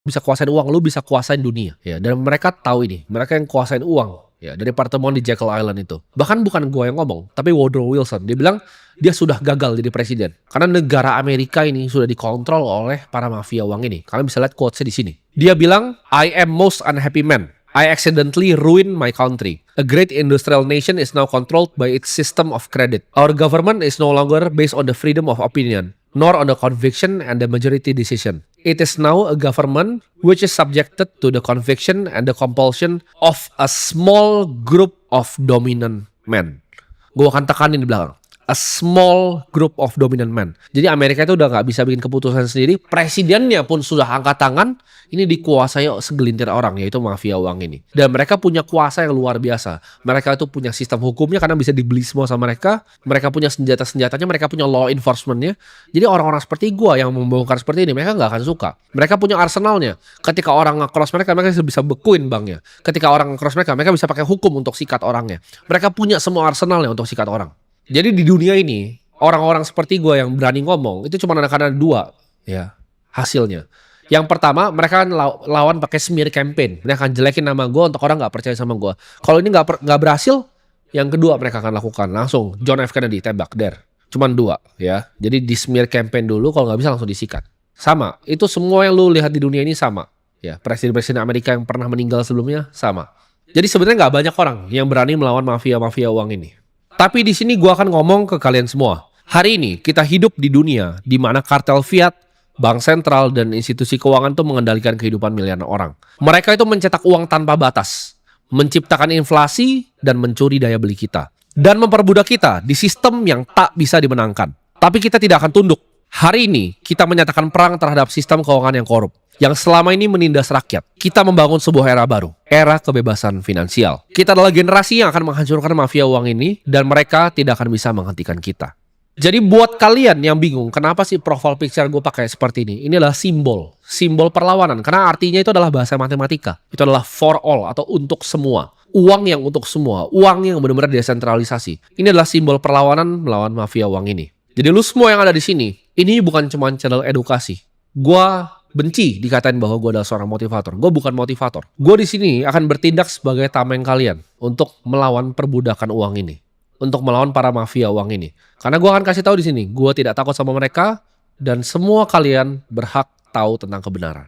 bisa kuasain uang, lu bisa kuasain dunia, ya. Dan mereka tahu ini, mereka yang kuasain uang, ya, dari pertemuan di Jekyll Island itu. Bahkan bukan gua yang ngomong, tapi Woodrow Wilson. Dia bilang dia sudah gagal jadi presiden karena negara Amerika ini sudah dikontrol oleh para mafia uang ini. Kalian bisa lihat quotes-nya di sini. Dia bilang, "I am most unhappy man. I accidentally ruined my country. A great industrial nation is now controlled by its system of credit. Our government is no longer based on the freedom of opinion, nor on the conviction and the majority decision. It is now a government which is subjected to the conviction and the compulsion of a small group of dominant men." Gue akan tekanin di belakang. A small group of dominant men. Jadi Amerika itu udah gak bisa bikin keputusan sendiri. Presidennya pun sudah angkat tangan. Ini dikuasai segelintir orang, yaitu mafia uang ini. Dan mereka punya kuasa yang luar biasa. Mereka itu punya sistem hukumnya karena bisa dibeli semua sama mereka. Mereka punya senjata-senjatanya, mereka punya law enforcementnya. Jadi orang-orang seperti gua yang membongkar seperti ini, mereka gak akan suka. Mereka punya arsenalnya. Ketika orang nge-cross mereka bisa bekuin banknya. Ketika orang nge-cross mereka bisa pakai hukum untuk sikat orangnya. Mereka punya semua arsenalnya untuk sikat orang. Jadi di dunia ini, orang-orang seperti gue yang berani ngomong, itu cuma ada karena dua ya hasilnya. Yang pertama, mereka akan lawan pakai smear campaign. Mereka akan jelekin nama gue untuk orang gak percaya sama gue. Kalau ini gak berhasil, yang kedua mereka akan lakukan. Langsung, John F. Kennedy, tembak, der. Cuman dua ya. Jadi di smear campaign dulu, kalau gak bisa langsung disikat. Sama, itu semua yang lu lihat di dunia ini sama. Ya, presiden-presiden Amerika yang pernah meninggal sebelumnya, sama. Jadi sebenarnya gak banyak orang yang berani melawan mafia-mafia uang ini. Tapi di sini gue akan ngomong ke kalian semua. Hari ini kita hidup di dunia di mana kartel fiat, bank sentral, dan institusi keuangan itu mengendalikan kehidupan miliaran orang. Mereka itu mencetak uang tanpa batas, menciptakan inflasi, dan mencuri daya beli kita. Dan memperbudak kita di sistem yang tak bisa dimenangkan. Tapi kita tidak akan tunduk. Hari ini kita menyatakan perang terhadap sistem keuangan yang korup, yang selama ini menindas rakyat. Kita membangun sebuah era baru, era kebebasan finansial. Kita adalah generasi yang akan menghancurkan mafia uang ini, dan mereka tidak akan bisa menghentikan kita. Jadi buat kalian yang bingung, kenapa sih profile picture gue pakai seperti ini? Ini adalah simbol perlawanan, karena artinya itu adalah bahasa matematika. Itu adalah for all atau untuk semua. Uang yang untuk semua, uang yang benar-benar desentralisasi. Ini adalah simbol perlawanan melawan mafia uang ini. Jadi lu semua yang ada di sini, ini bukan cuma channel edukasi. Gua benci dikatain bahwa gue adalah seorang motivator. Gue bukan motivator. Gue di sini akan bertindak sebagai tameng kalian untuk melawan perbudakan uang ini, untuk melawan para mafia uang ini. Karena gue akan kasih tahu di sini, gue tidak takut sama mereka dan semua kalian berhak tahu tentang kebenaran.